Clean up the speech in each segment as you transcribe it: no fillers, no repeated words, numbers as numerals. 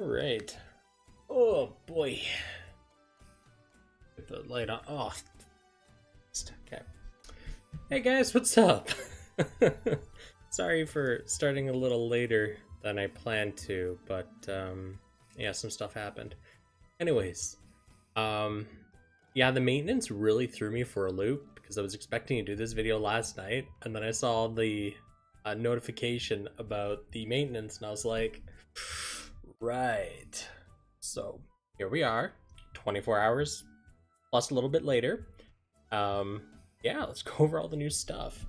Right. Oh boy. Get the light on. Oh. Okay. Hey guys, what's up? Sorry for starting a little later than I planned to, but yeah, some stuff happened. Anyways, yeah, the maintenance really threw me for a loop because I was expecting to do this video last night, and then I saw the notification about the maintenance, and I was like, right. So here we are, 24 hours plus a little bit later. Yeah, let's go over all the new stuff.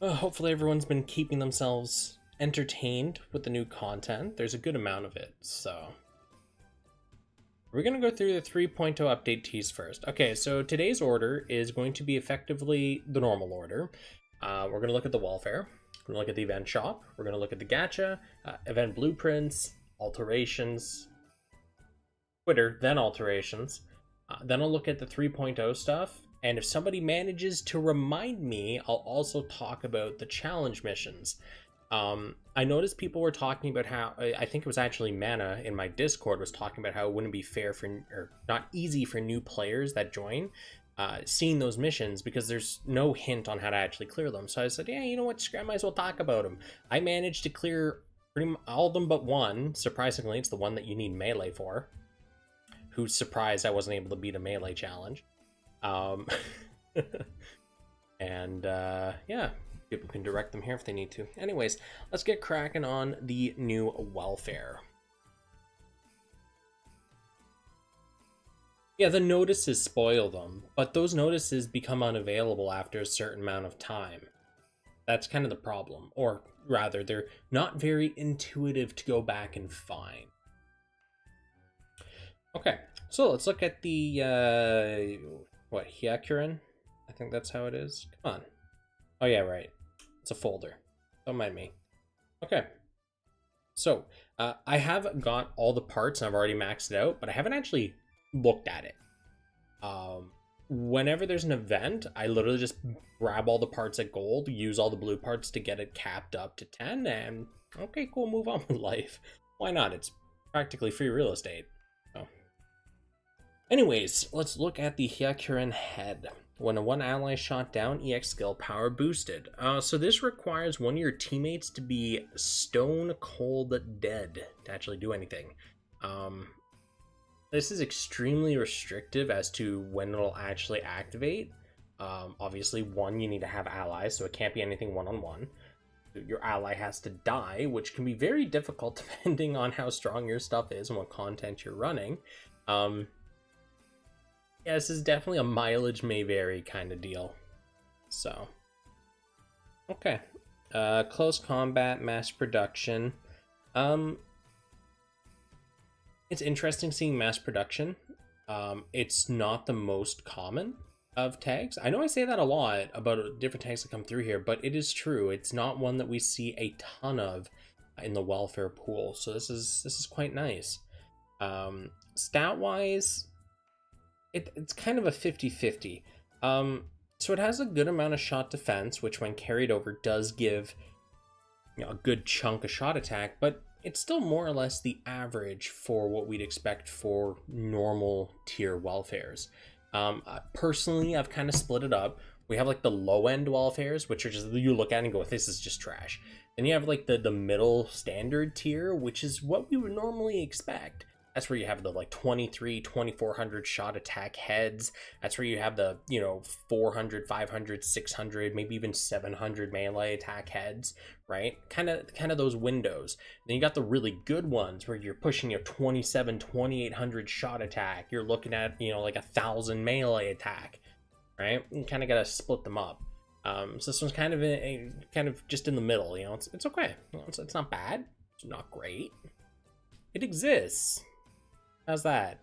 Hopefully everyone's been keeping themselves entertained with the new content. There's a good amount of it, so we're going to go through the 3.0 update teas first. Okay, so today's order is going to be effectively the normal order. We're going to look at the welfare, we're going to look at the event shop, we're going to look at the gacha, event blueprints, alterations, Twitter, then alterations. Then I'll look at the 3.0 stuff, and if somebody manages to remind me, I'll also talk about the challenge missions. I noticed people were talking about how, I think it was actually Mana in my Discord was talking about how it wouldn't be fair for, or not easy for new players that join, seeing those missions because there's no hint on how to actually clear them. So I said, yeah, you know what, scram, might as well talk about them. I managed to clear pretty much all of them but one. Surprisingly, it's the one that you need melee for. Who's surprised I wasn't able to beat a melee challenge. And yeah, people can direct them here if they need to. Anyways, let's get cracking on the new welfare. Yeah, the notices spoil them, but those notices become unavailable after a certain amount of time. That's kind of the problem, or rather, they're not very intuitive to go back and find. Okay, so let's look at the, what, Hyakuren? I think that's how it is. Come on. Oh yeah, right. It's a folder. Don't mind me. Okay. So, I have got all the parts and I've already maxed it out, but I haven't actually looked at it. Whenever there's an event, I literally just grab all the parts at gold, use all the blue parts to get it capped up to 10, and okay, cool, move on with life. Why not? It's practically free real estate. Anyways, let's look at the Hyakuren head. When one ally shot down, EX skill power boosted. So this requires one of your teammates to be stone cold dead to actually do anything. This is extremely restrictive as to when it'll actually activate. Obviously, one, you need to have allies, so it can't be anything one-on-one. Your ally has to die, which can be very difficult depending on how strong your stuff is and what content you're running. Yeah, this is definitely a mileage may vary kind of deal. So, okay. Close combat, mass production. It's interesting seeing mass production. It's not the most common of tags. I know I say that a lot about different tags that come through here, but it is true. It's not one that we see a ton of in the welfare pool. So this is quite nice. Stat-wise, it's kind of a 50-50. So it has a good amount of shot defense, which when carried over does give, you know, a good chunk of shot attack, but it's still more or less the average for what we'd expect for normal tier welfares. Personally, I've kind of split it up. We have like the low end welfares, which are just, you look at it and go, this is just trash. Then you have like the middle standard tier, which is what we would normally expect. That's where you have the like 2400 shot attack heads. That's where you have the, you know, 400, 500, 600, maybe even 700 melee attack heads, right? Kind of those windows. Then you got the really good ones where you're pushing your 2800 shot attack. You're looking at, you know, like 1000 melee attack, right? You kind of got to split them up. So this one's kind of just in the middle, you know. It's okay. You know, it's not bad. It's not great. It exists. How's that?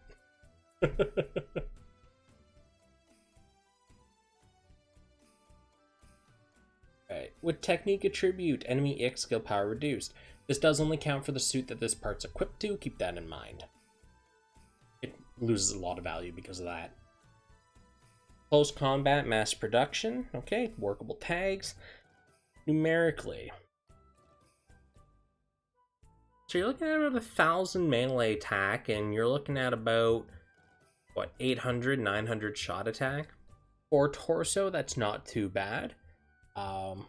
Right. With technique attribute, enemy EX skill power reduced. This does only count for the suit that this part's equipped to. Keep that in mind. It loses a lot of value because of that. Close combat, mass production. Okay, workable tags. Numerically. So you're looking at about 1,000 melee attack, and you're looking at about, what, 800, 900 shot attack? For torso, that's not too bad. Okay.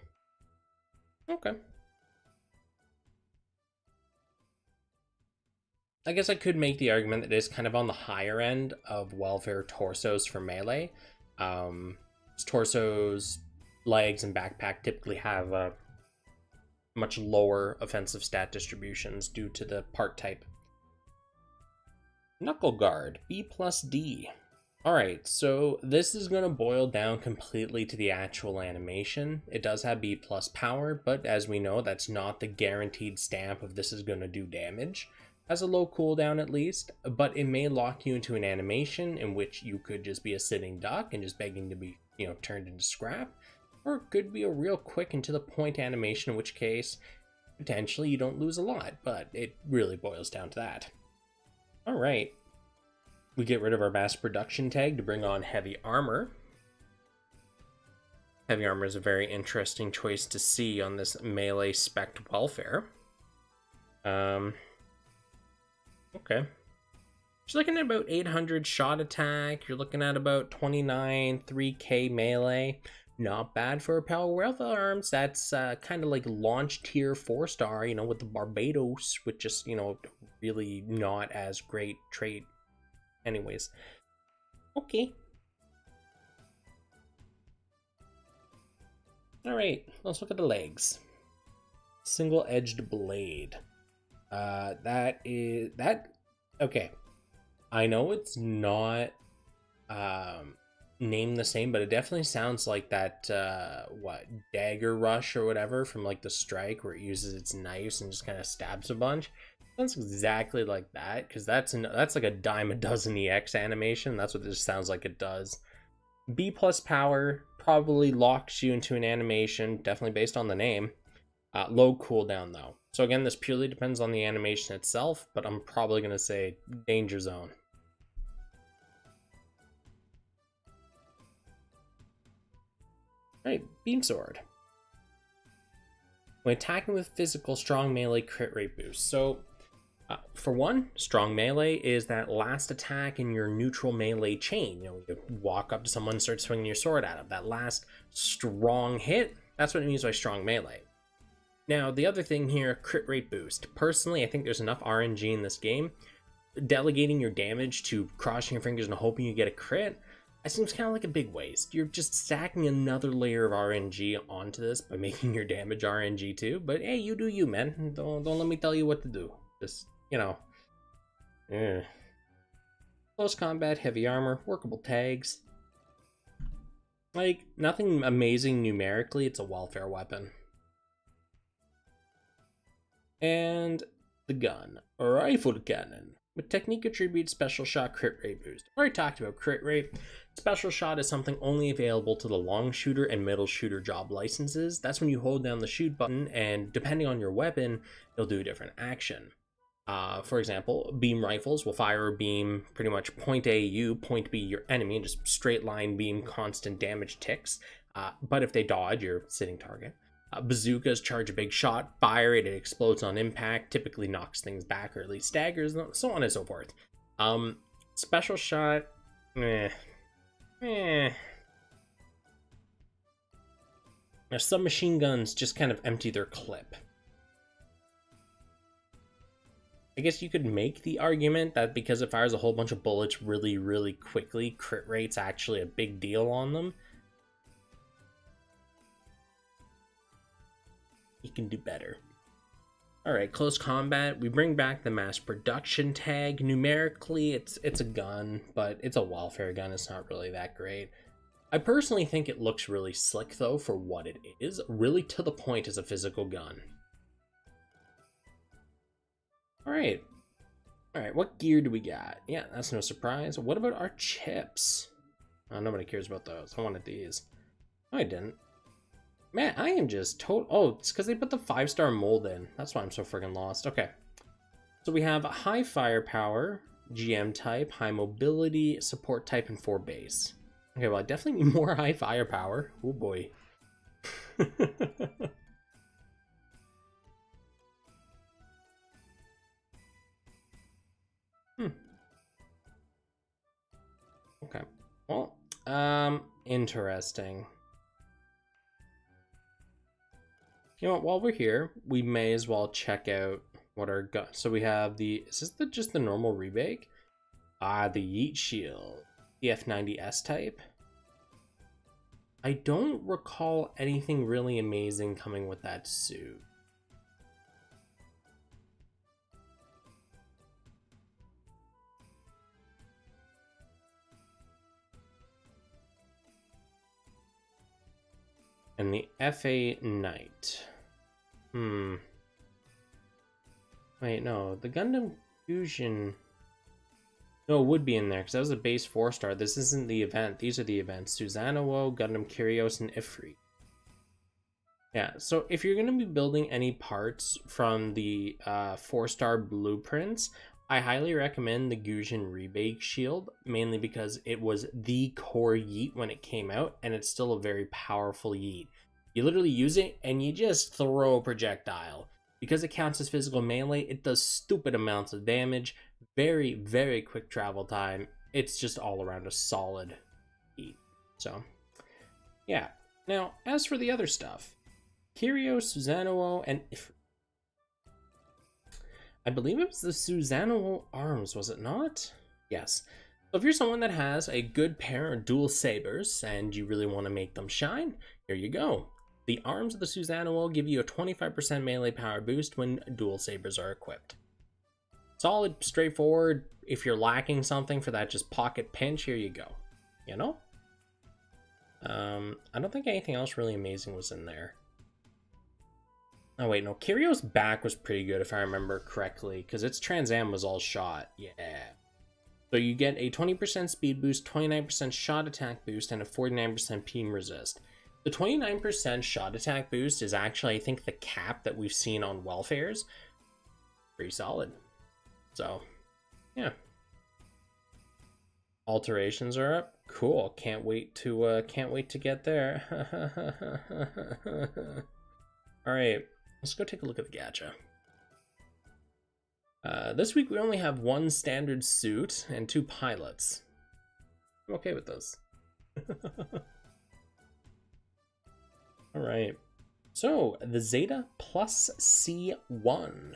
I guess I could make the argument that it is kind of on the higher end of welfare torsos for melee. Torsos, legs, and backpack typically have much lower offensive stat distributions due to the part type. Knuckle Guard, B plus D. Alright, so this is going to boil down completely to the actual animation. It does have B plus power, but as we know, that's not the guaranteed stamp of this is going to do damage. Has a low cooldown at least, but it may lock you into an animation in which you could just be a sitting duck and just begging to be, turned into scrap. Or it could be a real quick and to the point animation, in which case, potentially you don't lose a lot, but it really boils down to that. Alright. We get rid of our mass production tag to bring on heavy armor. Heavy armor is a very interesting choice to see on this melee spec welfare. Okay. You're looking at about 800 shot attack. You're looking at about 29, 3k melee. Not bad for a power welfare arms. That's kind of like launch tier 4-star, with the Barbados, with just, really not as great trait. Anyways. Okay. Alright, let's look at the legs. Single-edged blade. Okay. I know it's not named the same, but it definitely sounds like that Dagger Rush or whatever from like the Strike, where it uses its knives and just kind of stabs a bunch. Sounds exactly like that, because that's like a dime a dozen EX animation. That's what this sounds like it does. B plus power probably locks you into an animation, definitely based on the name. Low cooldown though. So again, this purely depends on the animation itself, but I'm probably going to say Danger Zone. Alright, Beam Sword. When attacking with physical, strong melee crit rate boost. So, for one, strong melee is that last attack in your neutral melee chain. You walk up to someone and start swinging your sword at them. That last strong hit, that's what it means by strong melee. Now, the other thing here, crit rate boost. Personally, I think there's enough RNG in this game. Delegating your damage to crossing your fingers and hoping you get a crit, that seems kind of like a big waste. You're just stacking another layer of RNG onto this by making your damage RNG too. But hey, you do you, man. Don't let me tell you what to do. Just, Close combat, heavy armor, workable tags. Like, nothing amazing numerically. It's a welfare weapon. And the gun, a rifle cannon. With technique attribute special shot crit rate boost. I already talked about crit rate. Special shot is something only available to the long shooter and middle shooter job licenses. That's when you hold down the shoot button, and depending on your weapon, it'll do a different action. For example, beam rifles will fire a beam pretty much point A you, point B your enemy, and just straight line beam constant damage ticks. But if they dodge, your sitting target. Bazookas charge a big shot, fire it, it explodes on impact, typically knocks things back or at least staggers them, so on and so forth. Special shot, Now, submachine guns just kind of empty their clip. I guess you could make the argument that because it fires a whole bunch of bullets really, really quickly, crit rate's actually a big deal on them. You can do better. Alright, close combat. We bring back the mass production tag. Numerically, it's a gun, but it's a welfare gun. It's not really that great. I personally think it looks really slick, though, for what it is. Really to the point as a physical gun. Alright. Alright, what gear do we got? Yeah, that's no surprise. What about our chips? Oh, nobody cares about those. I wanted these. No, I didn't. Man, I am just total. Oh, it's because they put the 5-star mold in. That's why I'm so friggin' lost. Okay. So we have high firepower, GM type, high mobility, support type, and 4 base. Okay, well, I definitely need more high firepower. Oh, boy. Okay. Well, interesting. You know what, while we're here, we may as well check out what our gun. So we have the, is this just the normal remake? The Yeet Shield, the F90S type. I don't recall anything really amazing coming with that suit. And the FA Knight. Wait, no, the Gundam Fusion. No, it would be in there because that was a base 4-star. This isn't the event. These are the events: Susanoo, Gundam Kyrios, and Ifrit. Yeah, so if you're going to be building any parts from the 4-star blueprints, I highly recommend the Gujin Rebake Shield, mainly because it was the core Yeet when it came out, and it's still a very powerful Yeet. You literally use it, and you just throw a projectile. Because it counts as physical melee, it does stupid amounts of damage, very, very quick travel time. It's just all around a solid Yeet. So, yeah. Now, as for the other stuff, Kyrios, Susanoo, and Ifrit. I believe it was the Susanoo arms, was it not? Yes. So if you're someone that has a good pair of dual sabers and you really want to make them shine, here you go. The arms of the Susanoo give you a 25% melee power boost when dual sabers are equipped. Solid, straightforward. If you're lacking something for that just pocket pinch, here you go. You know? I don't think anything else really amazing was in there. Oh wait, no, Kyrios' back was pretty good if I remember correctly, because its Trans Am was all shot. Yeah. So you get a 20% speed boost, 29% shot attack boost, and a 49% beam resist. The 29% shot attack boost is actually, I think, the cap that we've seen on welfares. Pretty solid. So, yeah. Alterations are up. Cool. Can't wait to get there. All right. Let's go take a look at the gacha. This week we only have one standard suit and 2 pilots. I'm okay with this. Alright. So, the Zeta Plus C1.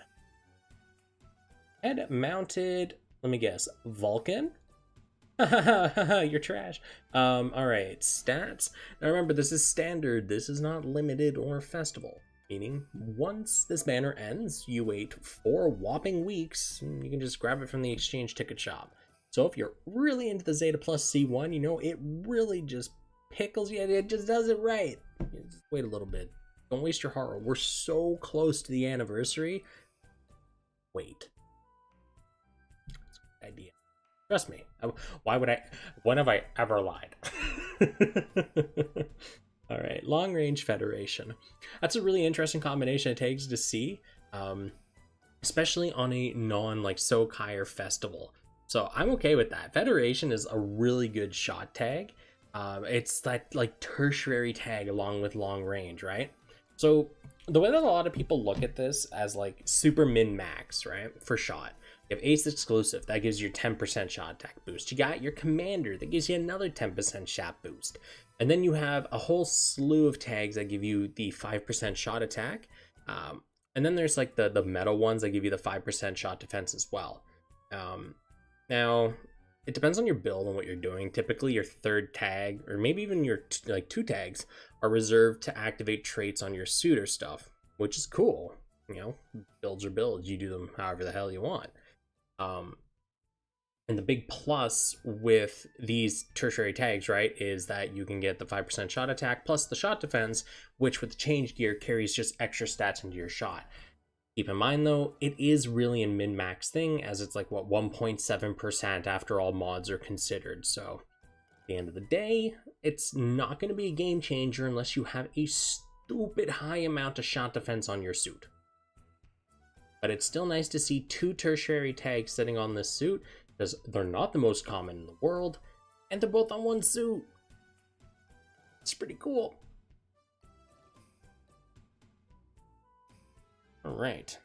Head mounted, let me guess, Vulcan? You're trash. Alright, stats. Now remember, this is standard. This is not limited or festival. Meaning, once this banner ends, you wait 4 whopping weeks, and you can just grab it from the exchange ticket shop. So if you're really into the Zeta Plus C1, you know, it really just pickles you, it just does it right. Just wait a little bit. Don't waste your heart. We're so close to the anniversary. Wait. That's a good idea. Trust me. When have I ever lied? All right, Long Range Federation. That's a really interesting combination of tags to see, especially on a non-like Sokai or festival. So I'm okay with that. Federation is a really good shot tag. It's that like tertiary tag along with long range, right? So the way that a lot of people look at this as like super min max, right, for shot. You have Ace Exclusive, that gives you 10% shot attack boost. You got your Commander, that gives you another 10% shot boost. And then you have a whole slew of tags that give you the 5% shot attack. And then there's like the metal ones that give you the 5% shot defense as well. Now, it depends on your build and what you're doing. Typically, your 3rd tag, or maybe even your 2 tags, are reserved to activate traits on your suit or stuff, which is cool. You know, builds are builds. You do them however the hell you want. And the big plus with these tertiary tags, right, is that you can get the 5% shot attack plus the shot defense, which with the change gear carries just extra stats into your shot. Keep in mind though, it is really a min-max thing, as it's like, what, 1.7% after all mods are considered. So at the end of the day, it's not going to be a game changer unless you have a stupid high amount of shot defense on your suit. But it's still nice to see 2 tertiary tags sitting on this suit, because they're not the most common in the world, and they're both on one suit. It's pretty cool. All right.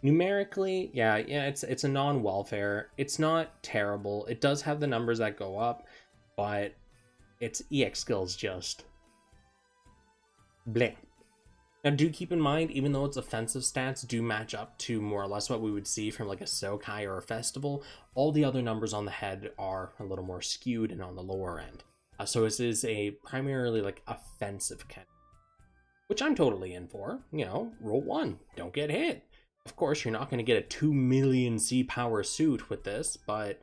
Numerically, yeah, it's a non-welfare. It's not terrible. It does have the numbers that go up, but its EX skills just bleh. Now, do keep in mind, even though its offensive stats do match up to more or less what we would see from like a Sokai or a Festival, all the other numbers on the head are a little more skewed and on the lower end. So this is a primarily like offensive kind, which I'm totally in for. You know, roll 1, don't get hit. Of course, you're not going to get a 2 million C power suit with this, but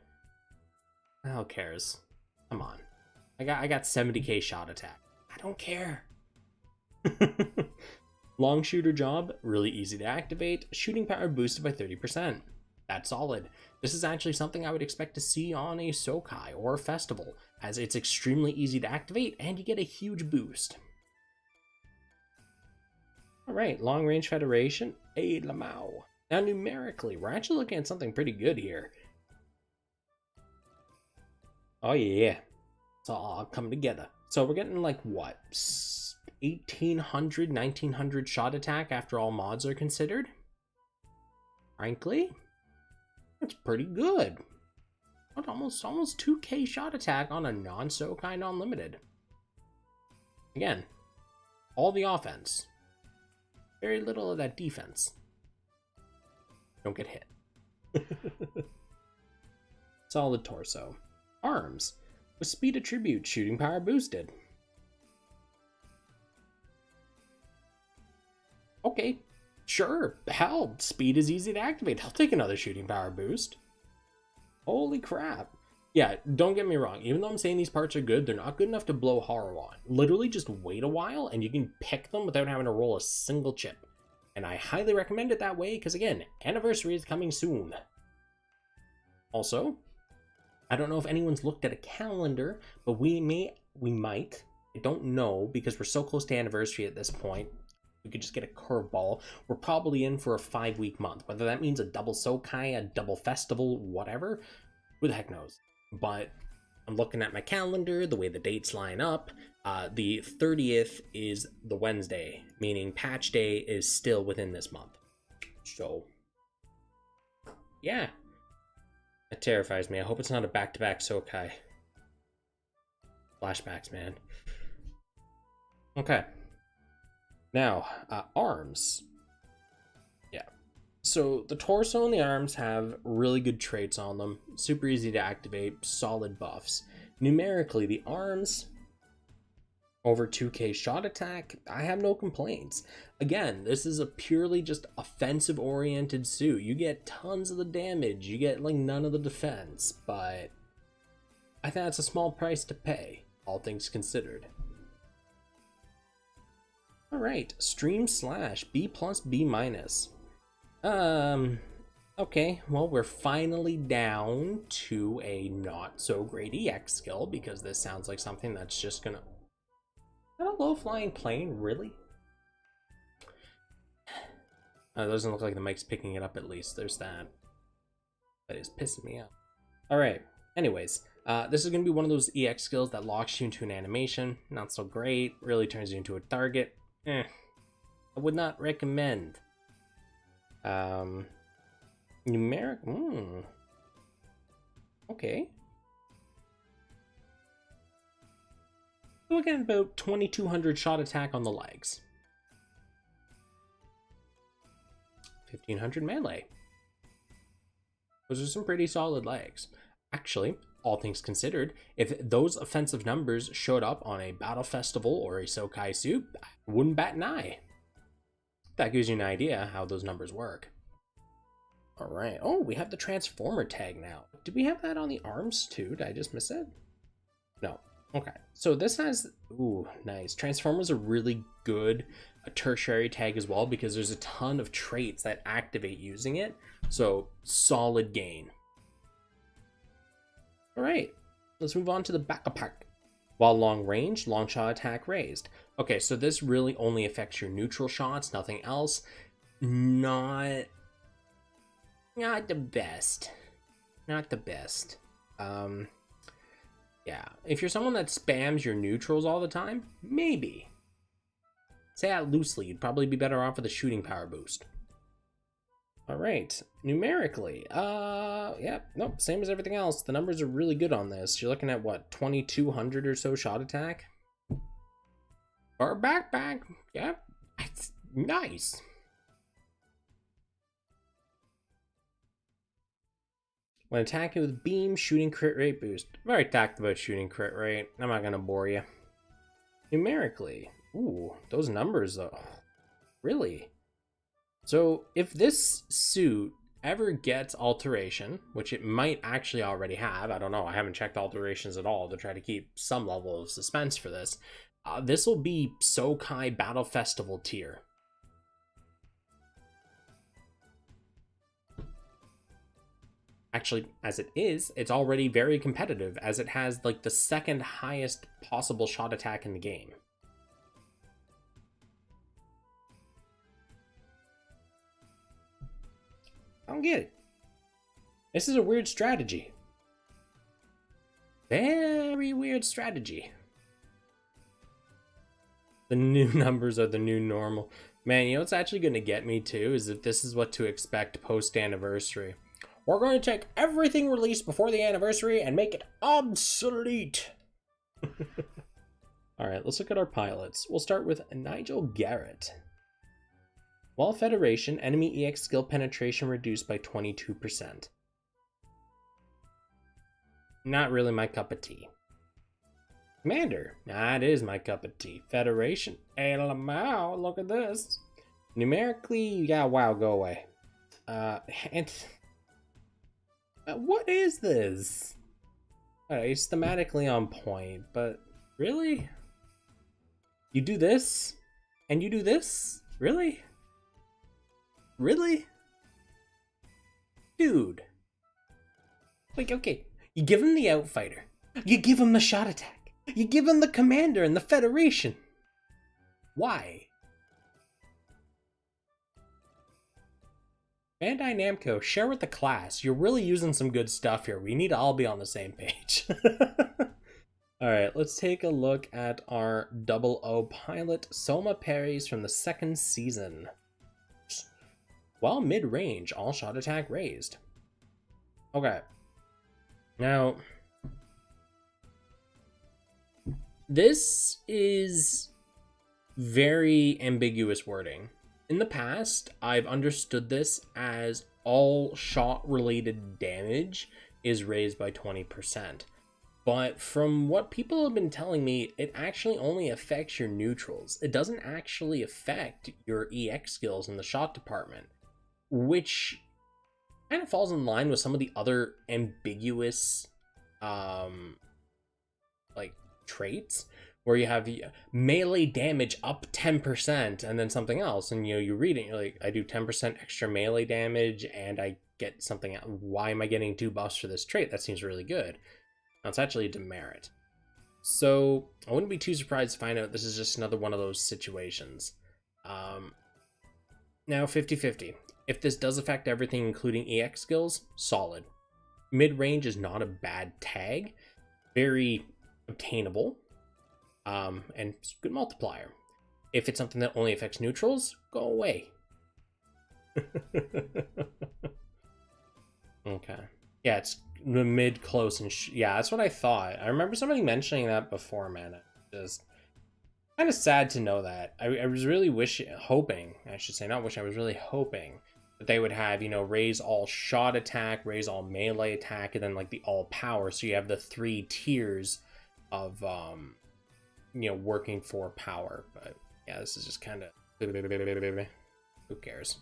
who cares? Come on, I got 70k shot attack. I don't care. Long shooter job, really easy to activate, shooting power boosted by 30%. That's solid. This is actually something I would expect to see on a Sokai or a Festival, as it's extremely easy to activate and you get a huge boost. Alright, long range Federation, a Lamau. Now numerically, we're actually looking at something pretty good here. Oh yeah, it's all coming together. So we're getting like what? 1800, 1900 shot attack after all mods are considered. Frankly, that's pretty good. Almost 2k shot attack on a non-Sokai non-limited. Again, all the offense, very little of that defense. Don't get hit. Solid torso. Arms with speed attribute, shooting power boosted. Okay, sure, hell, speed is easy to activate. I'll take another shooting power boost. Holy crap. Yeah, don't get me wrong, even though I'm saying these parts are good, they're not good enough to blow horror on. Literally just wait a while and you can pick them without having to roll a single chip. And I highly recommend it that way because, again, anniversary is coming soon. Also, I don't know if anyone's looked at a calendar, but we might. I don't know because we're so close to anniversary at this point. We could just get a curveball. We're probably in for a 5-week month. Whether that means a double Sokai, a double Festival, whatever, who the heck knows. But I'm looking at my calendar, the way the dates line up. The 30th is the Wednesday, meaning patch day is still within this month. So, yeah. That terrifies me. I hope it's not a back-to-back Sokai. Flashbacks, man. Okay. Now, arms. Yeah. So the torso and the arms have really good traits on them. Super easy to activate, solid buffs. Numerically, the arms, over 2k shot attack, I have no complaints. Again, this is a purely just offensive-oriented suit. You get tons of the damage, you get like none of the defense, but I think that's a small price to pay, all things considered. Alright, Stream Slash, B+, B-. Okay, well, we're finally down to a not-so-great EX skill, because this sounds like something that's just gonna... Is that a low-flying plane, really? It doesn't look like the mic's picking it up, at least. There's that. That is pissing me off. Alright, anyways, this is gonna be one of those EX skills that locks you into an animation. Not so great, really turns you into a target. I would not recommend. Numeric. Okay. We're looking at about 2200 shot attack on the legs. 1500 melee. Those are some pretty solid legs. Actually, all things considered, if those offensive numbers showed up on a battle festival or a Sokai suit, I wouldn't bat an eye. That gives you an idea how those numbers work. Alright, oh, we have the Transformer tag now. Did we have that on the arms too? Did I just miss it? No. Okay, so this has, ooh, nice. Transformers are really good, a tertiary tag as well, because there's a ton of traits that activate using it. So, solid gain. Alright, let's move on to the backpack. While long range, long shot attack raised. Okay, so this really only affects your neutral shots, nothing else. Not the best. Not the best. Yeah, if you're someone that spams your neutrals all the time, maybe. Say that loosely, you'd probably be better off with a shooting power boost. All right, numerically, yeah, nope, same as everything else. The numbers are really good on this. You're looking at what, 2200 or so shot attack? Or backpack, yeah, it's nice. When attacking with beam, shooting crit rate boost. I've already talked about shooting crit rate. I'm not gonna bore you. Numerically, ooh, those numbers though, really? So if this suit ever gets alteration, which it might actually already have, I don't know, I haven't checked alterations at all to try to keep some level of suspense for this. This will be Sokai Battle Festival tier. Actually, as it is, it's already very competitive, as it has like the second highest possible shot attack in the game. I don't get it. This is a weird strategy. Very weird strategy. The new numbers are the new normal. Man, you know what's actually going to get me too is that this is what to expect post-anniversary. We're going to take everything released before the anniversary and make it obsolete. Alright, let's look at our pilots. We'll start with Nigel Garrett. While Federation, enemy EX skill penetration reduced by 22%. Not really my cup of tea. Commander, that is my cup of tea. Federation, hey Lamau, look at this. Numerically, yeah, wow, go away. And what is this? Alright, it's thematically on point, but really? You do this? And you do this? Really? Really? Dude. Like, okay, you give him the Outfighter. You give him the shot attack. You give him the Commander and the Federation. Why? Bandai Namco, share with the class. You're really using some good stuff here. We need to all be on the same page. Alright, let's take a look at our 00 pilot, Soma Parries from the second season. While mid-range, all shot attack raised. Okay. Now, this is very ambiguous wording. In the past, I've understood this as all shot-related damage is raised by 20%. But from what people have been telling me, it actually only affects your neutrals. It doesn't actually affect your EX skills in the shot department, which kind of falls in line with some of the other ambiguous like traits, where you have melee damage up 10% and then something else, and you read it, you're like, I do 10% extra melee damage and I get something else. Why am I getting 2 buffs for this trait? That seems really good. Now, it's actually a demerit. So I wouldn't be too surprised to find out this is just another one of those situations. Now 50-50. If this does affect everything including EX skills, solid. Mid-range is not a bad tag. Very obtainable. And good multiplier. If it's something that only affects neutrals, go away. Okay. Yeah, it's mid, close, and yeah, that's what I thought. I remember somebody mentioning that before, man. Just kind of sad to know that. I was really hoping, I should say, not wishing, I was really hoping that they would have, raise all shot attack, raise all melee attack, and then like the all power. So you have the 3 tiers of, working for power. But yeah, this is just kind of, who cares?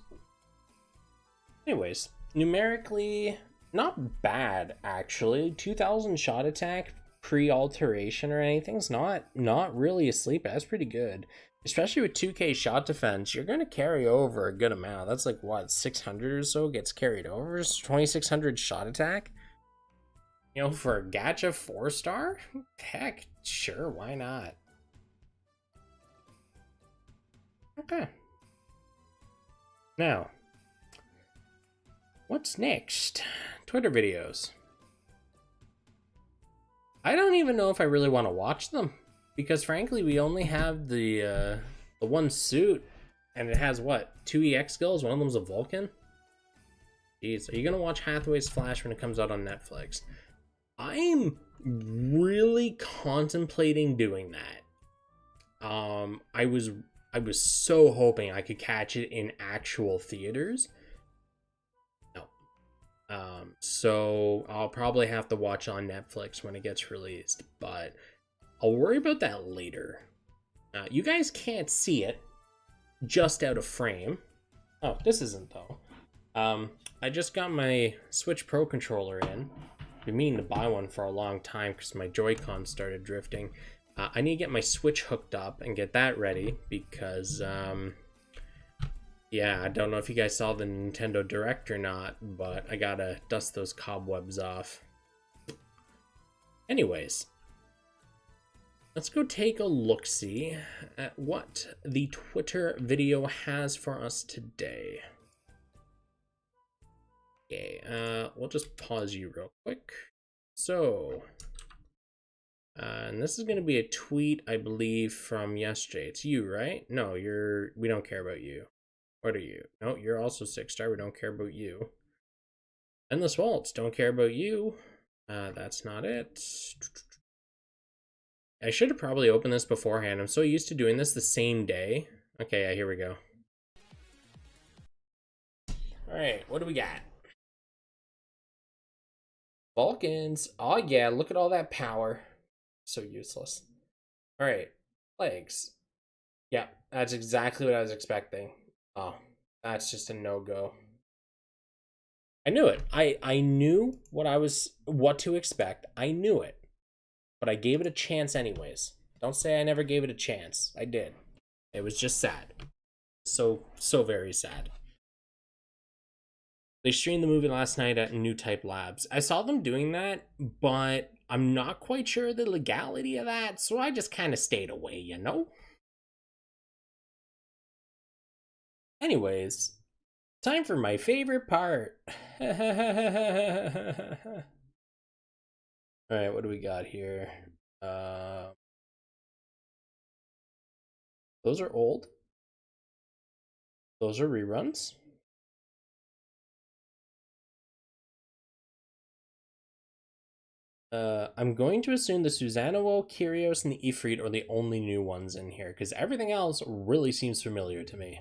Anyways, numerically, not bad, actually. 2000 shot attack pre-alteration or anything's not really asleep. That's pretty good. Especially with 2k shot defense, you're going to carry over a good amount. That's like, what, 600 or so gets carried over? 2600 shot attack? For a Gacha 4-star? Heck, sure, why not? Okay. Now, what's next? Twitter videos. I don't even know if I really want to watch them, because frankly, we only have the one suit, and it has what, 2 EX skills? One of them's a Vulcan. Jeez, are you gonna watch Hathaway's Flash when it comes out on Netflix? I'm really contemplating doing that. I was so hoping I could catch it in actual theaters. No. So I'll probably have to watch on Netflix when it gets released, but I'll worry about that later. You guys can't see it just out of frame. Oh, this isn't though. I just got my Switch Pro controller in. I've been meaning to buy one for a long time because my Joy-Con started drifting. I need to get my Switch hooked up and get that ready because, yeah, I don't know if you guys saw the Nintendo Direct or not, but I gotta dust those cobwebs off. Anyways, let's go take a look-see at what the Twitter video has for us today. Okay, we'll just pause you real quick. So, and this is going to be a tweet, I believe, from yesterday. It's you, right? No, we don't care about you. What are you? No, you're also 6-star. We don't care about you. Endless Waltz, don't care about you. That's not it. I should have probably opened this beforehand. I'm so used to doing this the same day. Okay, yeah, here we go. All right, what do we got? Vulcans. Oh yeah, look at all that power. So useless. All right, legs. Yeah, that's exactly what I was expecting. Oh, that's just a no-go. I knew it. I knew what to expect. I knew it. But I gave it a chance anyways. Don't say I never gave it a chance. I did. It was just sad. So very sad. They streamed the movie last night at New Type Labs. I saw them doing that, but I'm not quite sure the legality of that, so I just kind of stayed away, you know? Anyways, time for my favorite part. Alright, what do we got here? Those are old. Those are reruns. I'm going to assume the Susanoo, Kyrios, and the Ifrit are the only new ones in here, because everything else really seems familiar to me.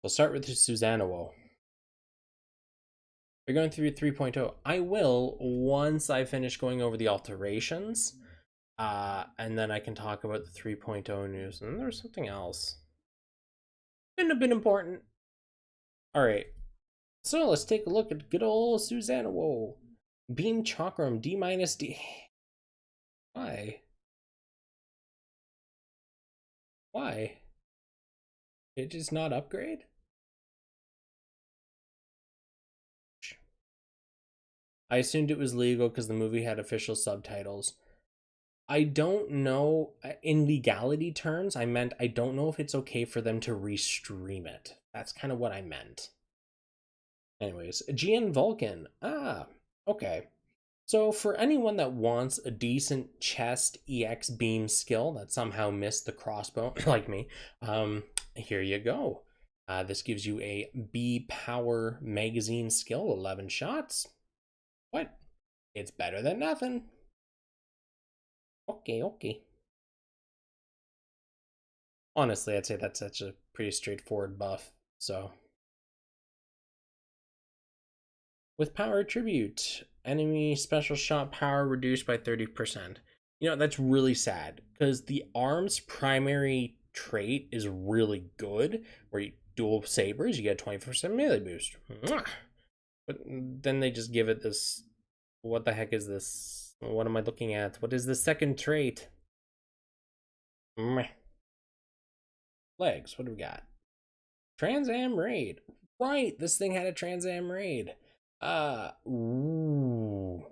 We'll start with the Susanoo. We're going through 3.0. I will once I finish going over the alterations, and then I can talk about the 3.0 news. And there's something else. Been a bit important. All right, so let's take a look at good old Susanoo. Beam Chakram D-D. Why? Why? It does not upgrade? I assumed it was legal because the movie had official subtitles. I don't know, in legality terms, I meant I don't know if it's okay for them to restream it. That's kind of what I meant. Anyways, GN Vulcan. Ah, okay. So for anyone that wants a decent chest EX beam skill that somehow missed the crossbow, like me, here you go. This gives you a B power magazine skill, 11 shots. What? It's better than nothing. Okay. Honestly, I'd say that's such a pretty straightforward buff, so. With power attribute, enemy special shot power reduced by 30%. You know, that's really sad, because the arm's primary trait is really good, where you dual sabers, you get 20% melee boost. But then they just give it this, what the heck is this? What am I looking at? What is the second trait? Legs, what do we got? Trans Am Raid. Right, this thing had a Trans Am Raid. Ooh.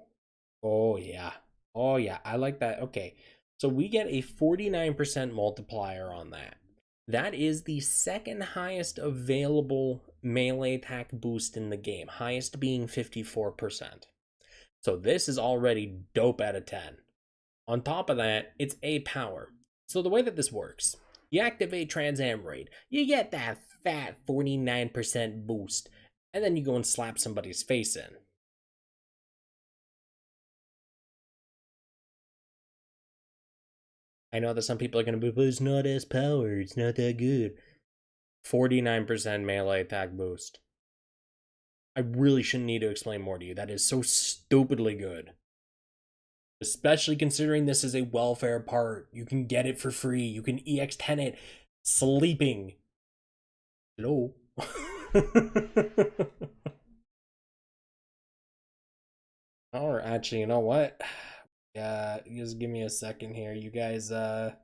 Oh yeah, I like that. Okay, so we get a 49% multiplier on that. That is the second highest available melee attack boost in the game, highest being 54%. So this is already dope out of 10. On top of that, it's A power. So the way that this works, you activate Trans Am Raid, you get that fat 49% boost. and then you go and slap somebody's face in. I know that some people are going to be, but it's not as power, it's not that good. 49% melee attack boost. I really shouldn't need to explain more to you. That is so stupidly good. Especially considering this is a welfare part. You can get it for free. You can EX10 it sleeping. Hello? Or actually, you know what? Yeah, just give me a second here. You guys, don't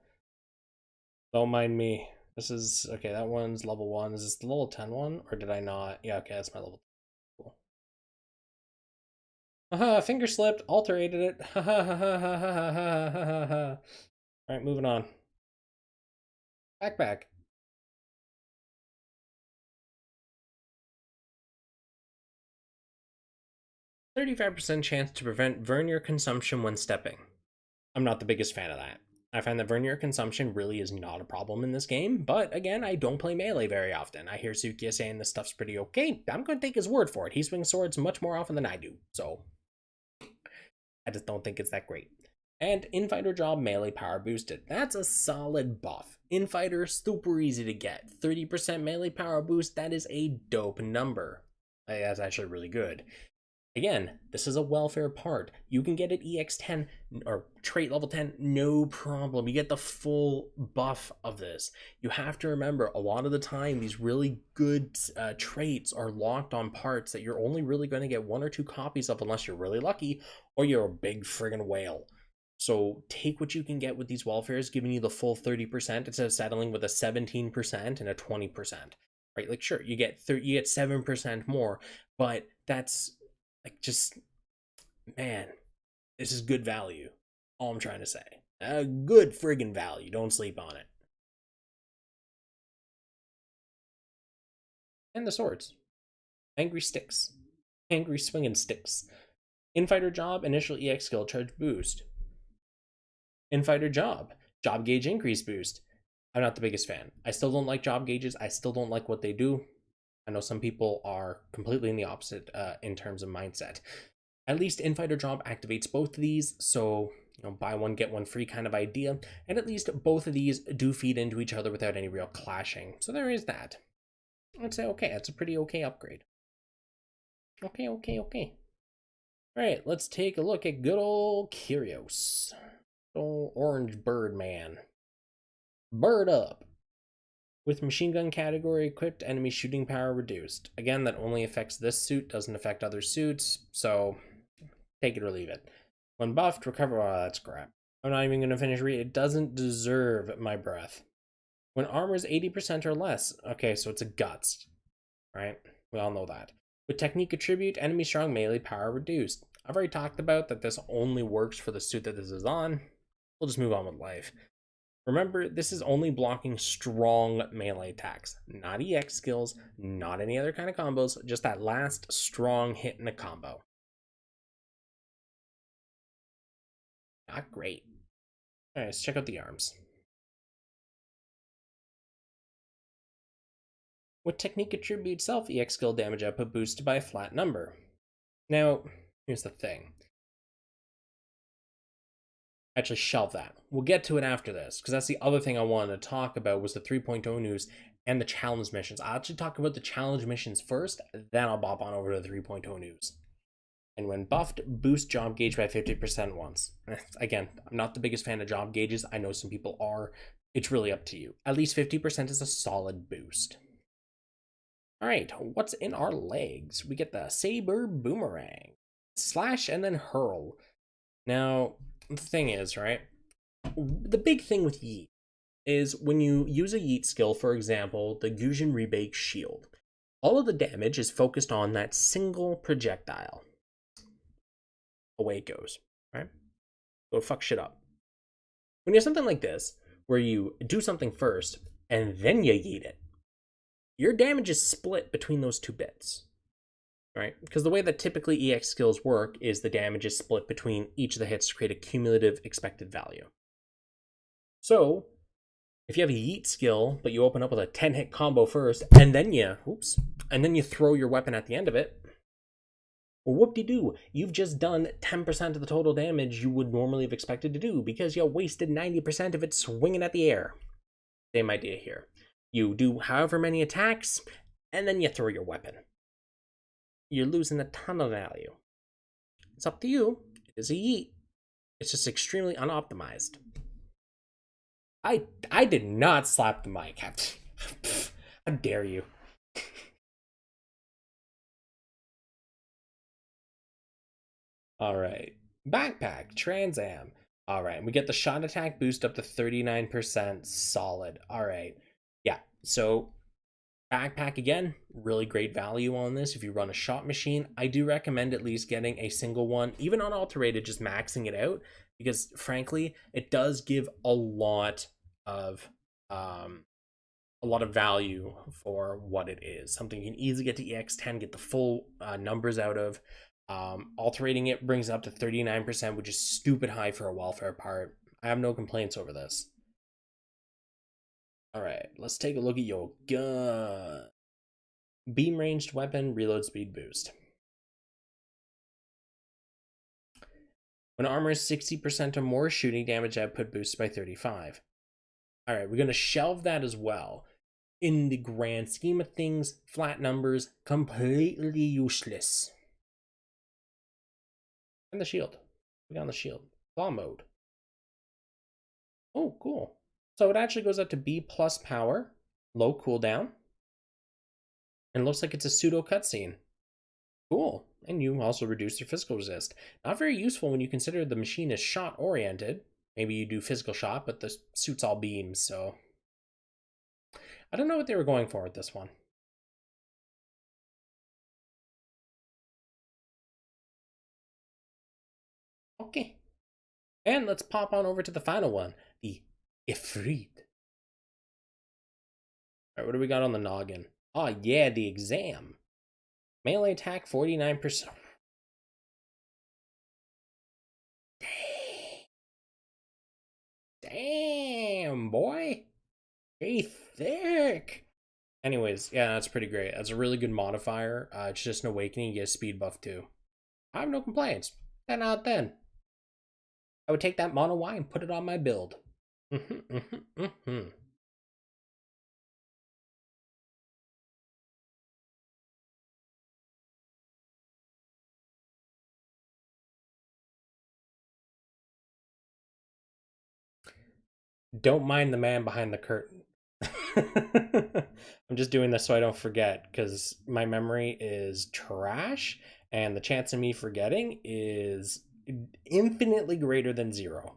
mind me. This is, okay, that one's level 1. Is this the level 10 one? Or did I not? Yeah, okay, that's my level 10. Cool. Haha, finger slipped, alterated it. Haha. Alright, moving on. Backpack. 35% chance to prevent vernier consumption when stepping. I'm not the biggest fan of that. I find that vernier consumption really is not a problem in this game, but again, I don't play melee very often. I hear Sukiya saying this stuff's pretty okay. I'm going to take his word for it. He swings swords much more often than I do, so I just don't think it's that great. And Infighter Job melee power boosted. That's a solid buff. Infighter, super easy to get. 30% melee power boost, that is a dope number. That's actually really good. Again, this is a welfare part. You can get it EX10 or trait level 10, no problem. You get the full buff of this. You have to remember, a lot of the time, these really good traits are locked on parts that you're only really going to get 1 or 2 copies of unless you're really lucky or you're a big friggin' whale. So take what you can get with these welfares, giving you the full 30% instead of settling with a 17% and a 20%. Right? Like, sure, you get 7% more, but that's like, just, man, this is good value. All I'm trying to say. Good friggin' value. Don't sleep on it. And the swords. Angry sticks. Angry swinging sticks. Infighter job, initial EX skill charge boost. Infighter job, job gauge increase boost. I'm not the biggest fan. I still don't like job gauges. I still don't like what they do. I know some people are completely in the opposite in terms of mindset. At least Infighter Job activates both of these, so buy one, get one free kind of idea. And at least both of these do feed into each other without any real clashing. So there is that. I'd say, okay, that's a pretty okay upgrade. Okay. Alright, let's take a look at good old Kyrios. Good old orange bird man. Bird up. With machine gun category equipped, enemy shooting power reduced. Again, that only affects this suit, doesn't affect other suits, so take it or leave it. When buffed, recover. Oh, that's crap. I'm not even going to finish reading. It doesn't deserve my breath. When armor is 80% or less. Okay, so it's a guts. Right? We all know that. With technique attribute, enemy strong melee power reduced. I've already talked about that this only works for the suit that this is on. We'll just move on with life. Remember, this is only blocking strong melee attacks. Not EX skills, not any other kind of combos, just that last strong hit in a combo. Not great. Alright, let's check out the arms. With technique attribute self EX skill damage output boosted by a flat number. Now, here's the thing. Actually, shelve that. We'll get to it after this, because that's the other thing I wanted to talk about was the 3.0 news and the challenge missions. I'll actually talk about the challenge missions first, then I'll bop on over to the 3.0 news. And when buffed, boost job gauge by 50% once. Again, I'm not the biggest fan of job gauges. I know some people are. It's really up to you. At least 50% is a solid boost. All right, what's in our legs? We get the Saber Boomerang. Slash and then hurl. Now, the thing is, right? The big thing with Yeet is when you use a Yeet skill, for example, the Gujin Rebake Shield, all of the damage is focused on that single projectile. Away it goes, right? Go fuck shit up. When you have something like this, where you do something first, and then you yeet it, your damage is split between those two bits, right? Because the way that typically EX skills work is the damage is split between each of the hits to create a cumulative expected value. So, If you have a yeet skill, but you open up with a 10-hit combo first, and then you throw your weapon at the end of it, well, whoop-de-doo, you've just done 10% of the total damage you would normally have expected to do because you wasted 90% of it swinging at the air. Same idea here. You do however many attacks, and then you throw your weapon. You're losing a ton of value. It's up to you. It is a yeet. It's just extremely unoptimized. I did not slap the mic. How dare you? All right. Backpack, Trans Am. All right. We get the shot attack boost up to 39%. Solid. All right. Yeah. So, backpack again, really great value on this. If you run a shot machine, I do recommend at least getting a single one, even on Alterated, just maxing it out, because frankly, it does give a lot of value for what it is. Something you can easily get to EX10, get the full numbers out of. Alterating it brings it up to 39%, which is stupid high for a welfare part. I have no complaints over this. All right, let's take a look at your gun. Beam ranged weapon, reload speed boost. When armor is 60% or more, shooting damage output boosts by 35. All right, we're going to shelve that as well. In the grand scheme of things, flat numbers, completely useless. And the shield. We got on the shield. Claw mode. Oh, cool. So it actually goes up to B plus power, low cooldown, and it looks like it's a pseudo cutscene. Cool. And you also reduce your physical resist. Not very useful when you consider the machine is shot oriented. Maybe you do physical shot, but the suit's all beams, so I don't know what they were going for with this one. Okay. And let's pop on over to the final one, the Ifrit. All right, what do we got on the noggin? Oh, yeah, the exam. Melee attack, 49%. Damn, boy. Hey, thick. Anyways, yeah, that's pretty great. That's a really good modifier. It's just an awakening. You get a speed buff too. I have no complaints. 10 out of 10. I would take that mono Y and put it on my build. Don't mind the man behind the curtain. I'm just doing this so I don't forget because my memory is trash and the chance of me forgetting is infinitely greater than 0.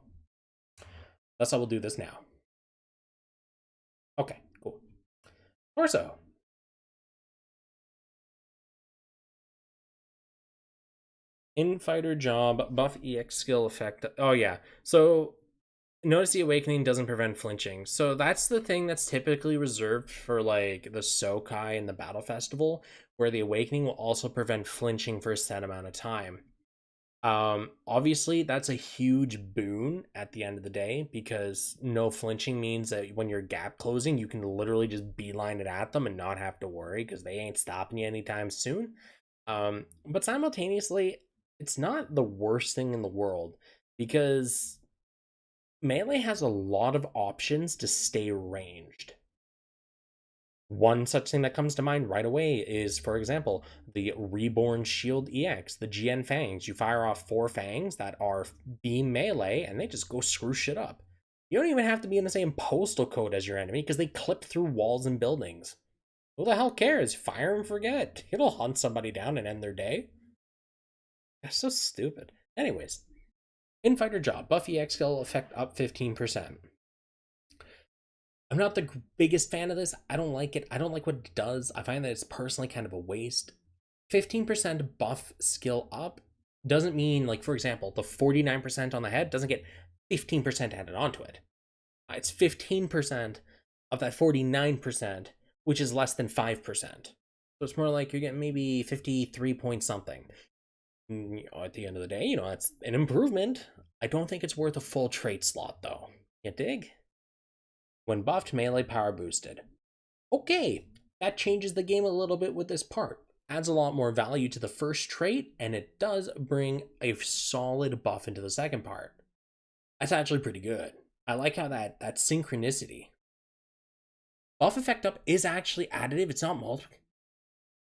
That's how we'll do this now. Okay, cool. Torso. Infighter job, buff EX skill effect. Oh yeah. So notice the awakening doesn't prevent flinching. So that's the thing that's typically reserved for like the Sokai and the Battle Festival, where the awakening will also prevent flinching for a set amount of time. Obviously that's a huge boon at the end of the day because no flinching means that when you're gap closing, you can literally just beeline it at them and not have to worry because they ain't stopping you anytime soon. But simultaneously, it's not the worst thing in the world because melee has a lot of options to stay ranged. One such thing that comes to mind right away is, for example, the Reborn Shield EX, the GN Fangs. You fire off 4 Fangs that are beam melee, and they just go screw shit up. You don't even have to be in the same postal code as your enemy, because they clip through walls and buildings. Who the hell cares? Fire and forget. It'll hunt somebody down and end their day. That's so stupid. Anyways, Infighter job, buff EX skill effect up 15%. I'm not the biggest fan of this. I don't like it. I don't like what it does. I find that it's personally kind of a waste. 15% buff skill up doesn't mean, like, for example, the 49% on the head doesn't get 15% added onto it. It's 15% of that 49%, which is less than 5%. So it's more like you're getting maybe 53 point something. At the end of the day, it's an improvement. I don't think it's worth a full trait slot, though. You dig? When buffed, melee power boosted. Okay, that changes the game a little bit with this part. Adds a lot more value to the first trait, and it does bring a solid buff into the second part. That's actually pretty good. I like how that synchronicity. Buff effect up is actually additive, it's not multiple.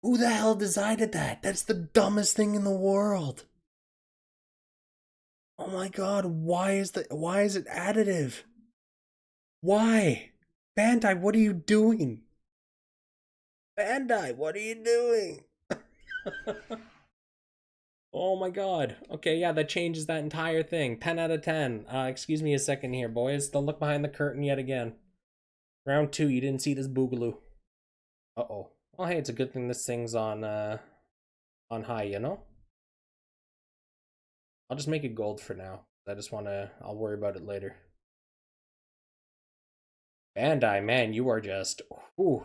Who the hell decided that? That's the dumbest thing in the world. Oh my god, why is it additive? Why? Bandai, what are you doing? Bandai, what are you doing? Oh my god. Okay, yeah, that changes that entire thing. 10 out of 10. Excuse me a second here, boys. Don't look behind the curtain yet again. Round 2, you didn't see this boogaloo. Uh-oh. Well, hey, it's a good thing this thing's on high, you know? I'll just make it gold for now. I'll worry about it later. Bandai, man, you are just, ooh.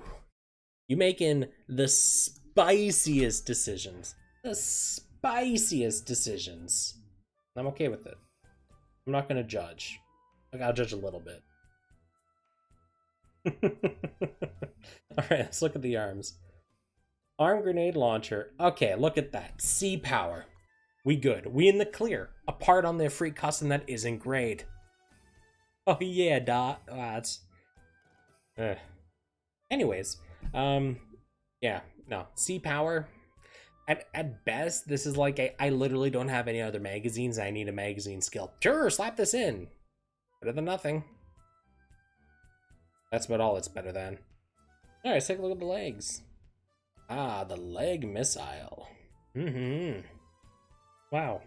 You making the spiciest decisions. The spiciest decisions. I'm okay with it. I'm not gonna judge. Like, I'll judge a little bit. Alright, let's look at the arms. Arm grenade launcher. Okay, look at that. C power. We good. We in the clear. A part on their free custom that isn't great. Oh yeah, dot. Oh, that's... Anyways, yeah, no. C power. At best, this is like I literally don't have any other magazines. I need a magazine skill. Sure, slap this in. Better than nothing. That's about all it's better than. Alright, let's take a look at the legs. Ah, the leg missile. Mm-hmm. Wow.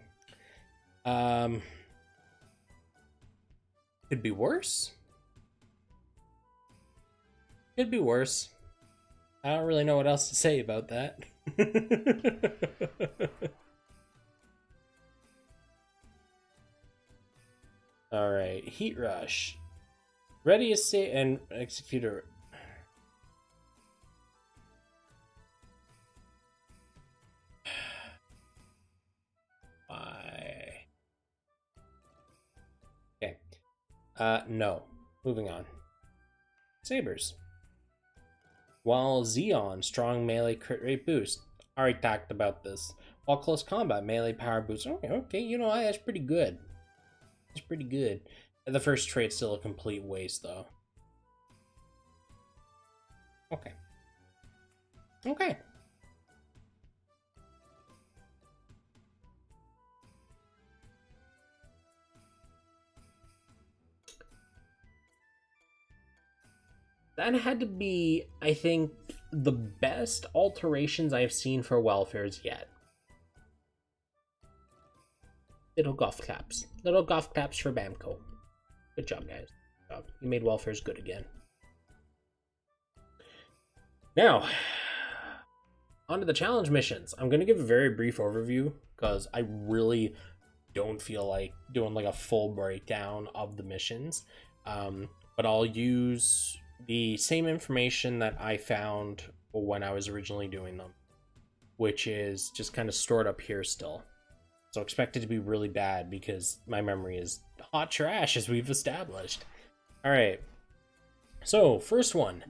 Could be worse. Could be worse. I don't really know what else to say about that. Alright, Heat Rush. Ready to say and Executor. Why? Okay. No. Moving on. Sabers. While Xeon, strong melee crit rate boost. Already talked about this. While close combat, melee power boost. Okay, you know, that's pretty good. It's pretty good. The first trait's still a complete waste, though. Okay. Okay. That had to be, I think, the best alterations I've seen for welfares yet. Little golf claps. Little golf claps for Bamco. Good job, guys. Good job. You made welfares good again. Now, on to the challenge missions. I'm going to give a very brief overview because I really don't feel like doing like a full breakdown of the missions. But I'll use the same information that I found when I was originally doing them, which is just kind of stored up here still. So expect it to be really bad because my memory is hot trash, as we've established. All right. So first one,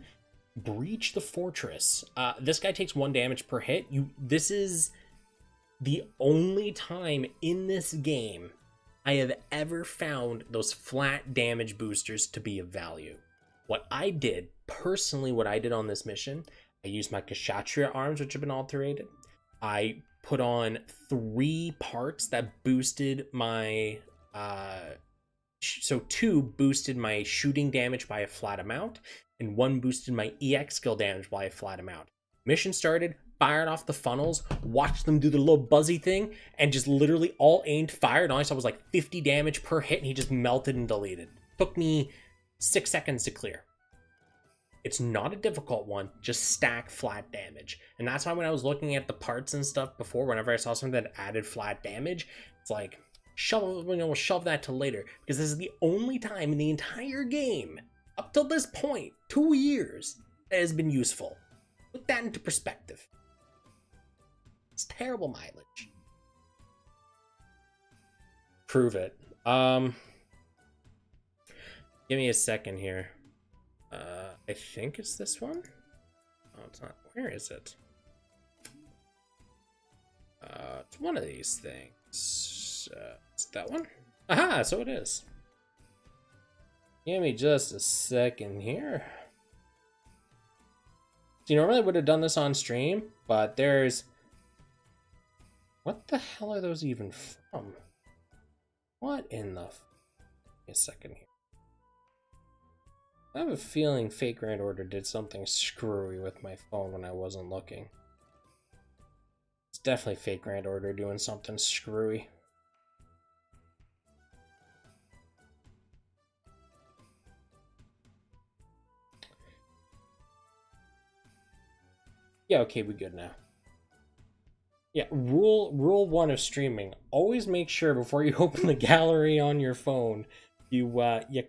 Breach the Fortress. This guy takes 1 damage per hit. This is the only time in this game I have ever found those flat damage boosters to be of value. What I did on this mission, I used my Kshatriya arms, which have been alterated. I put on 3 parts that boosted my, so 2 boosted my shooting damage by a flat amount, and 1 boosted my EX skill damage by a flat amount. Mission started, fired off the funnels, watched them do the little buzzy thing, and just literally all aimed, fired. All I saw was like 50 damage per hit, and he just melted and deleted. Took me 6 seconds to clear. It's not a difficult one, just stack flat damage. And that's why when I was looking at the parts and stuff before, whenever I saw something that added flat damage, it's like, we'll shove that to later. Because this is the only time in the entire game, up till this point, 2 years, that has been useful. Put that into perspective. It's terrible mileage. Prove it. Give me a second here. I think it's this one. Oh, it's not. Where is it? It's one of these things. Is it that one? Aha, so it is. Give me just a second here. So you normally would have done this on stream, but there's... What the hell are those even from? What in the... Wait a second here. I have a feeling Fate Grand Order did something screwy with my phone when I wasn't looking. It's definitely Fate Grand Order doing something screwy. Yeah, okay, we good now. Yeah, rule 1 of streaming. Always make sure before you open the gallery on your phone, you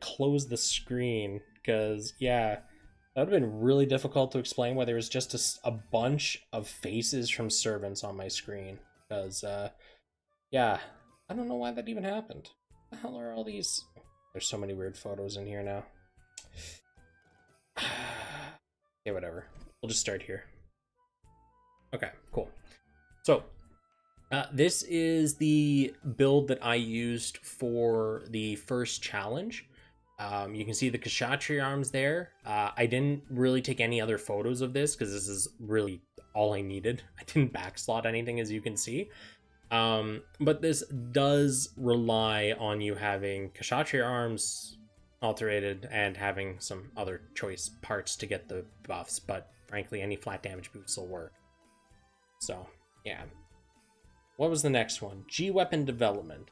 close the screen. Because, yeah, that would have been really difficult to explain why there was just a bunch of faces from servants on my screen. Because, yeah, I don't know why that even happened. What the hell are all these? There's so many weird photos in here now. Okay, whatever. We'll just start here. Okay, cool. So, this is the build that I used for the first challenge. You can see the Kshatriya arms there. I didn't really take any other photos of this because this is really all I needed. I didn't backslot anything, as you can see. But this does rely on you having Kshatriya arms alterated and having some other choice parts to get the buffs. But frankly, any flat damage boosts will work. So, yeah. What was the next one? G-Weapon Development.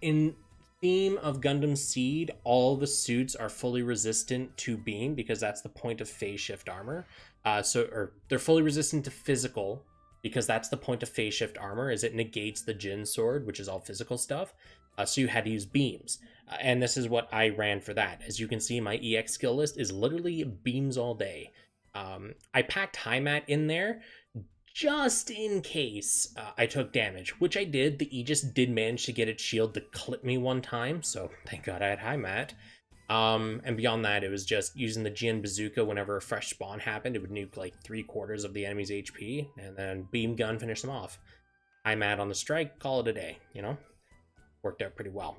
In theme of Gundam Seed, all the suits are fully resistant to beam because that's the point of phase shift armor. Or they're fully resistant to physical because that's the point of phase shift armor, is it negates the Jin sword, which is all physical stuff. So you had to use beams. And this is what I ran for that. As you can see, my EX skill list is literally beams all day. I packed Heimat in there just in case I took damage, which I did. The Aegis did manage to get its shield to clip me one time, so thank God I had Heimat. And beyond that, it was just using the Jian Bazooka whenever a fresh spawn happened. It would nuke like 3/4 of the enemy's HP, and then beam gun, finish them off. Heimat on the strike, call it a day, you know? Worked out pretty well.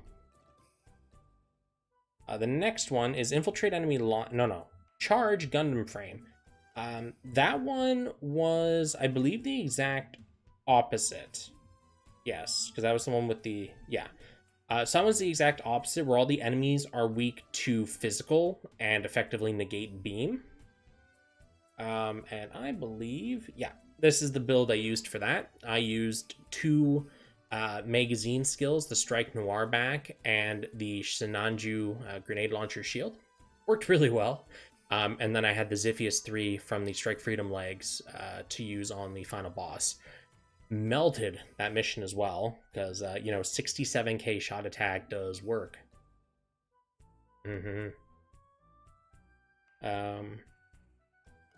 The next one is Infiltrate Enemy Charge Gundam Frame. That one was, I believe, the exact opposite. Yes, because that was the one with the, yeah. So that was the exact opposite, where all the enemies are weak to physical and effectively negate beam. And I believe, yeah, this is the build I used for that. I used 2 magazine skills, the Strike Noir back and the Sinanju grenade launcher shield. Worked really well. And then I had the Ziphius 3 from the Strike Freedom legs to use on the final boss. Melted that mission as well, because, 67k shot attack does work.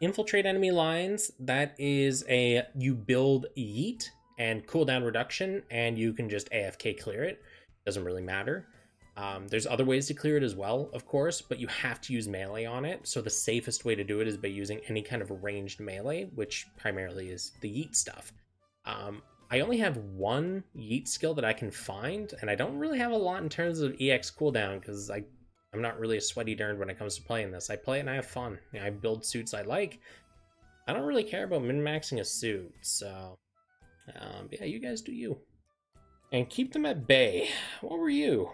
Infiltrate enemy lines, that is you build Yeet and cooldown reduction, and you can just AFK clear it. Doesn't really matter. There's other ways to clear it as well, of course, but you have to use melee on it. So the safest way to do it is by using any kind of ranged melee, which primarily is the Yeet stuff. I only have 1 Yeet skill that I can find, and I don't really have a lot in terms of EX cooldown because I'm not really a sweaty nerd when it comes to playing this. I play it and I have fun. I build suits I like. I don't really care about min-maxing a suit, so yeah, you guys do you. And keep them at bay. What were you?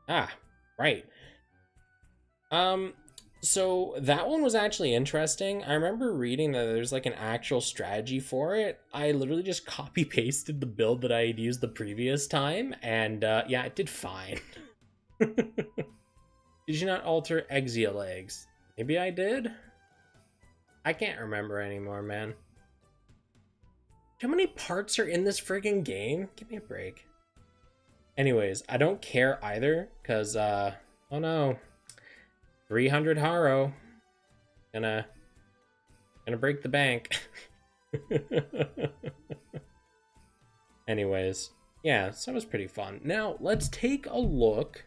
Ah, right. So that one was actually interesting. I remember reading that there's like an actual strategy for it. I literally just copy pasted the build that I had used the previous time, and yeah, it did fine. Did you not alter Exia legs? Maybe I did? I can't remember anymore, man. How many parts are in this friggin' game? Give me a break. Anyways, I don't care either, because, oh no. 300 Haro. Gonna break the bank. Anyways, yeah, so that was pretty fun. Now, let's take a look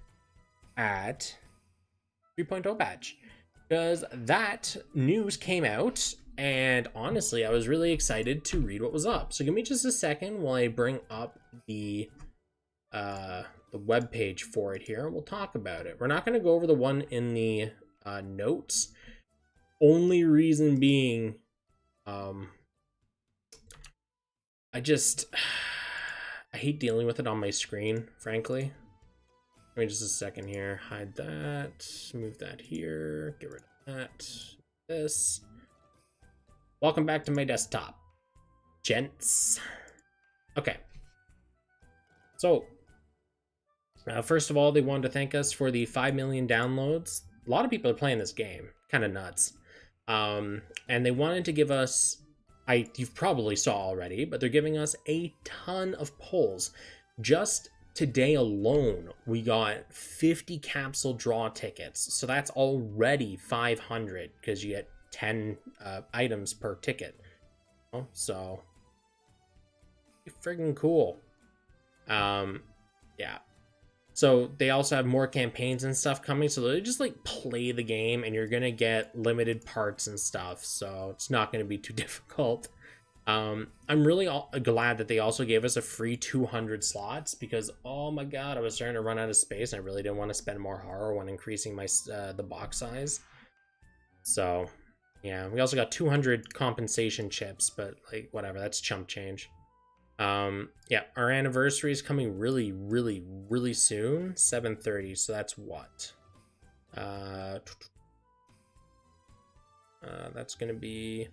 at 3.0 patch, because that news came out, and honestly, I was really excited to read what was up. So give me just a second while I bring up the web page for it here. We'll talk about it. We're not going to go over the one in the notes. Only reason being, I hate dealing with it on my screen, frankly. Give me just a second here. Hide that. Move that here. Get rid of that. This. Welcome back to my desktop, gents. Okay. So, first of all, they wanted to thank us for the 5 million downloads. A lot of people are playing this game. Kind of nuts. And they wanted to give us, you've probably saw already, but they're giving us a ton of polls. Just today alone, we got 50 capsule draw tickets. So that's already 500 because you get 10 items per ticket. So, friggin' cool. Yeah. So they also have more campaigns and stuff coming, so they just like play the game and you're gonna get limited parts and stuff, so it's not gonna be too difficult. I'm really glad that they also gave us a free 200 slots, because oh my god, I was starting to run out of space and I really didn't want to spend more horror when increasing my the box size. So yeah, we also got 200 compensation chips, but like whatever, that's chump change. Yeah, our anniversary is coming really soon, 7/30, so that's what? That's gonna be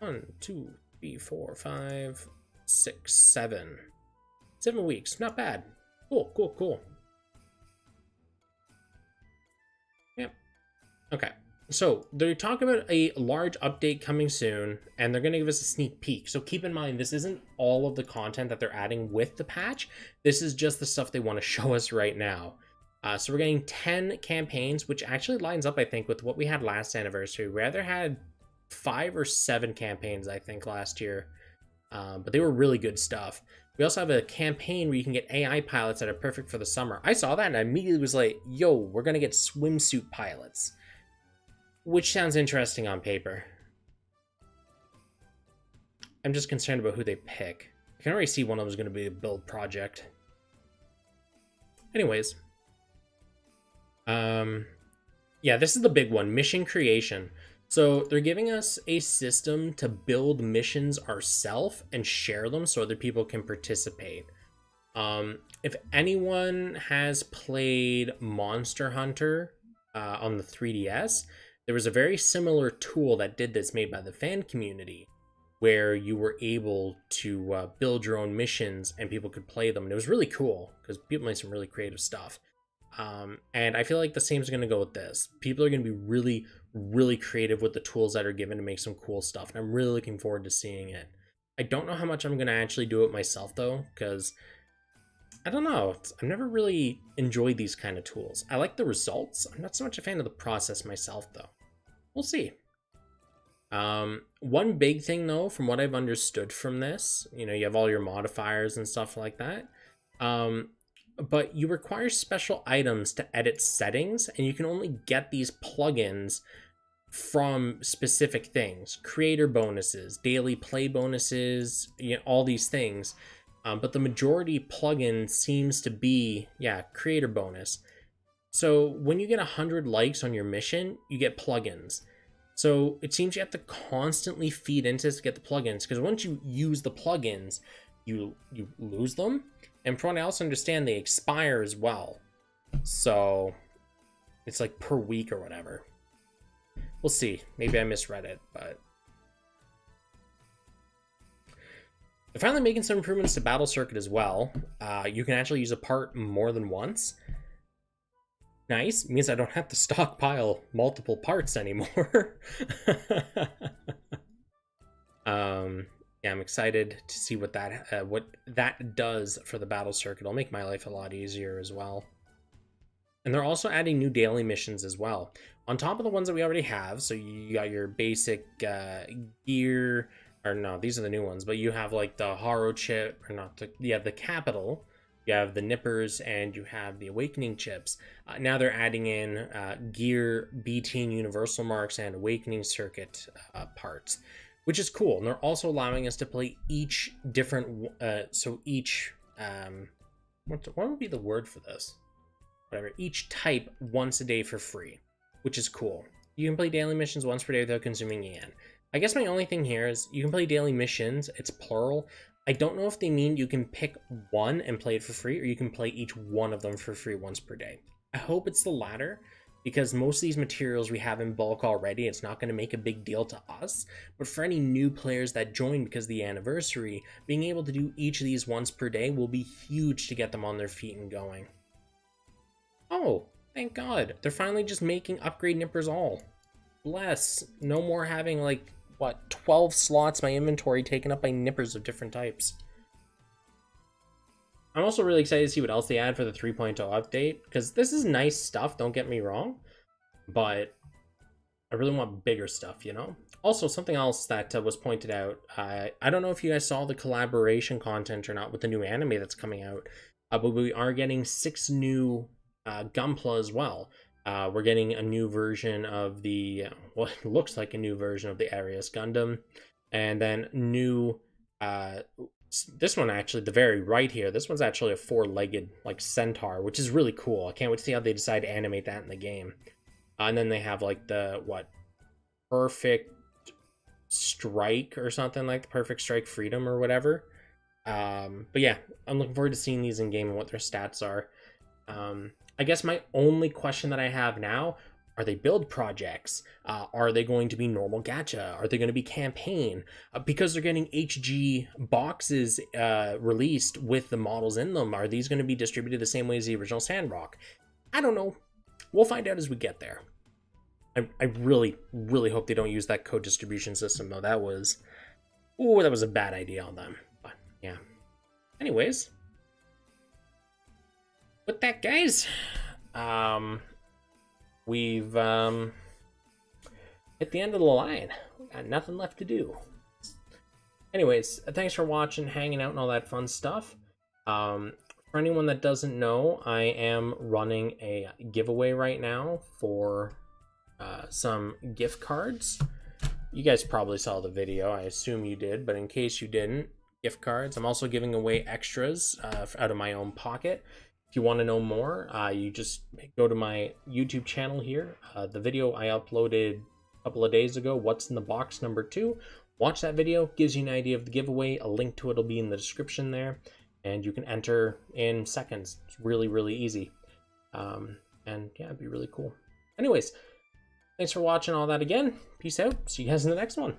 1, 2, 3, 4, 5, 6, 7. 7 weeks, not bad. Cool. Yep. Okay. So they're talking about a large update coming soon, and they're going to give us a sneak peek. So keep in mind, this isn't all of the content that they're adding with the patch. This is just the stuff they want to show us right now. So we're getting 10 campaigns, which actually lines up, I think, with what we had last anniversary. We either had 5 or 7 campaigns, I think, last year. But they were really good stuff. We also have a campaign where you can get AI pilots that are perfect for the summer. I saw that and I immediately was like, yo, we're going to get swimsuit pilots. Which sounds interesting on paper. I'm just concerned about who they pick. I can already see one of them is going to be a build project. Anyways. Yeah, this is the big one. Mission creation. So they're giving us a system to build missions ourselves and share them so other people can participate. If anyone has played Monster Hunter on the 3DS, there was a very similar tool that did this made by the fan community where you were able to build your own missions and people could play them. And it was really cool because people made some really creative stuff. And I feel like the same is going to go with this. People are going to be really creative with the tools that are given to make some cool stuff. And I'm really looking forward to seeing it. I don't know how much I'm going to actually do it myself though, because I don't know. I've never really enjoyed these kind of tools. I like the results. I'm not so much a fan of the process myself though. We'll see. One big thing though, from what I've understood from this, you know, you have all your modifiers and stuff like that. But you require special items to edit settings, and you can only get these plugins from specific things. Creator bonuses, daily play bonuses, you know, all these things. But the majority plugin seems to be, yeah, creator bonus. So when you get 100 likes on your mission, you get plugins. So it seems you have to constantly feed into this to get the plugins, because once you use the plugins, you lose them. And from what I also understand, they expire as well. So it's like per week or whatever. We'll see. Maybe I misread it, but they're finally making some improvements to Battle Circuit as well. You can actually use a part more than once. Nice. It means I don't have to stockpile multiple parts anymore. Yeah, I'm excited to see what that does for the battle circuit. It'll make my life a lot easier as well. And they're also adding new daily missions as well, on top of the ones that we already have. So you got your basic gear, or no, these are the new ones, but you have like the Haro chip, or not the, yeah, the capital. You have the nippers and you have the awakening chips. Now they're adding in gear, BT and universal marks, and awakening circuit parts, which is cool. And they're also allowing us to play each different, what would be the word for this? Whatever, each type once a day for free, which is cool. You can play daily missions once per day without consuming yen. I guess my only thing here is you can play daily missions, it's plural. I don't know if they mean you can pick one and play it for free, or you can play each one of them for free once per day. I hope it's the latter, because most of these materials we have in bulk already. It's not going to make a big deal to us, but for any new players that join because of the anniversary, being able to do each of these once per day will be huge to get them on their feet and going. Oh, thank God. They're finally just making upgrade nippers all. Bless. No more having like, what, 12 slots my inventory taken up by nippers of different types. I'm also really excited to see what else they add for the 3.0 update, because this is nice stuff, don't get me wrong, but I really want bigger stuff, you know? Also, something else that was pointed out, I don't know if you guys saw the collaboration content or not with the new anime that's coming out, but we are getting 6 new Gunpla as well. We're getting a new version of the, well, it looks like a new version of the Arius Gundam, and then new, this one actually, the very right here, this one's actually a 4-legged, like, centaur, which is really cool. I can't wait to see how they decide to animate that in the game. And then they have, like, the, what, Perfect Strike or something, like the Perfect Strike Freedom or whatever. But yeah, I'm looking forward to seeing these in game and what their stats are. I guess my only question that I have now, are they build projects? Are they going to be normal gacha? Are they going to be campaign? Because they're getting HG boxes released with the models in them, are these going to be distributed the same way as the original Sandrock? I don't know. We'll find out as we get there. I really, really hope they don't use that code distribution system, though. That was a bad idea on them. But yeah. Anyways. With that, guys, we've hit the end of the line. We got nothing left to do. Anyways, thanks for watching, hanging out, and all that fun stuff. For anyone that doesn't know, I am running a giveaway right now for some gift cards. You guys probably saw the video. I assume you did, but in case you didn't, gift cards. I'm also giving away extras out of my own pocket. If you want to know more, you just go to my YouTube channel here. The video I uploaded a couple of days ago, What's in the Box #2. Watch that video, gives you an idea of the giveaway. A link to it will be in the description there, and you can enter in seconds. It's really, really easy. And yeah, it'd be really cool. Anyways, thanks for watching all that again. Peace out. See you guys in the next one.